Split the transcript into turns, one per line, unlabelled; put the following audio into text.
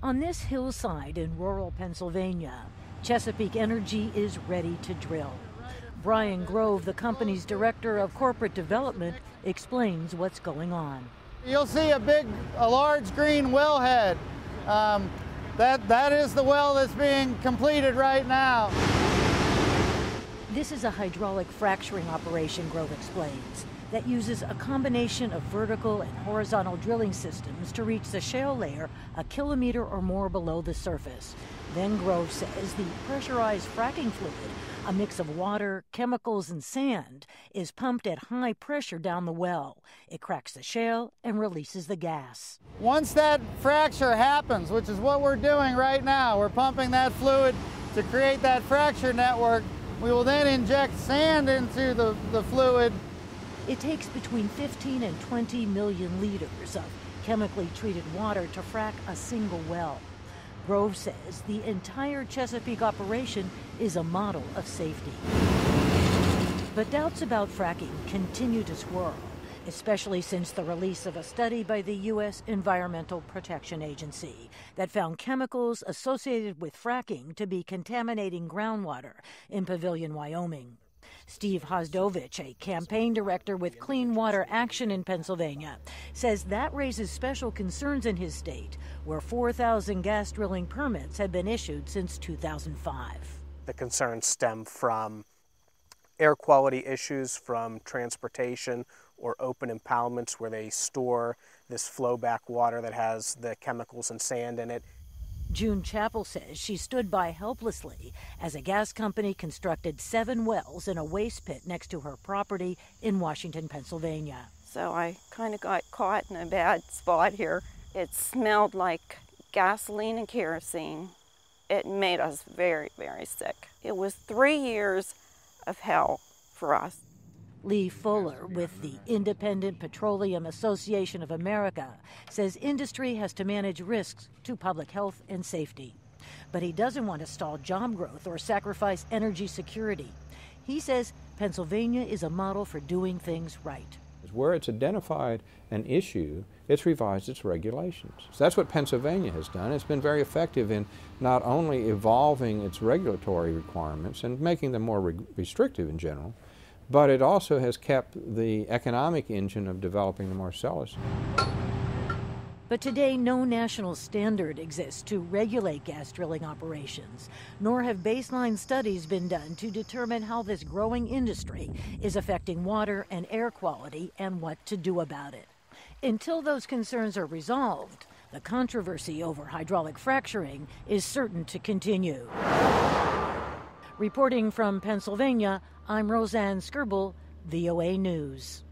On this hillside in rural Pennsylvania, Chesapeake Energy is ready to drill. Brian Grove, the company's director of corporate development, explains what's going on.
You'll see a large green wellhead. That is the well that's being completed right now.
This is a hydraulic fracturing operation, Grove explains, that uses a combination of vertical and horizontal drilling systems to reach the shale layer a kilometer or more below the surface. Then Grove says the pressurized fracking fluid, a mix of water, chemicals, and sand, is pumped at high pressure down the well. It cracks the shale and releases the gas.
Once that fracture happens, which is what we're doing right now, we're pumping that fluid to create that fracture network. We will then inject sand into the fluid.
It takes between 15 and 20 million liters of chemically treated water to frack a single well. Grove says the entire Chesapeake operation is a model of safety. But doubts about fracking continue to swirl, especially since the release of a study by the U.S. Environmental Protection Agency that found chemicals associated with fracking to be contaminating groundwater in Pavilion, Wyoming. Steve Hvodzovich, a campaign director with Clean Water Action in Pennsylvania, says that raises special concerns in his state, where 4,000 gas drilling permits have been issued since 2005.
The concerns stem from air quality issues from transportation or open impoundments where they store this flowback water that has the chemicals and sand in it.
June Chappel says she stood by helplessly as a gas company constructed 7 wells in a waste pit next to her property in Washington, Pennsylvania.
So I kind of got caught in a bad spot here. It smelled like gasoline and kerosene. It made us very, very sick. It was 3 years of hell for us.
Lee Fuller with the Independent Petroleum Association of America says industry has to manage risks to public health and safety. But he doesn't want to stall job growth or sacrifice energy security. He says Pennsylvania is a model for doing things right.
Where it's identified an issue, it's revised its regulations. So that's what Pennsylvania has done. It's been very effective in not only evolving its regulatory requirements and making them more restrictive in general, but it also has kept the economic engine of developing the Marcellus.
But today, no national standard exists to regulate gas drilling operations, nor have baseline studies been done to determine how this growing industry is affecting water and air quality and what to do about it. Until those concerns are resolved, the controversy over hydraulic fracturing is certain to continue. Reporting from Pennsylvania, I'm Rosanne Skirble, VOA News.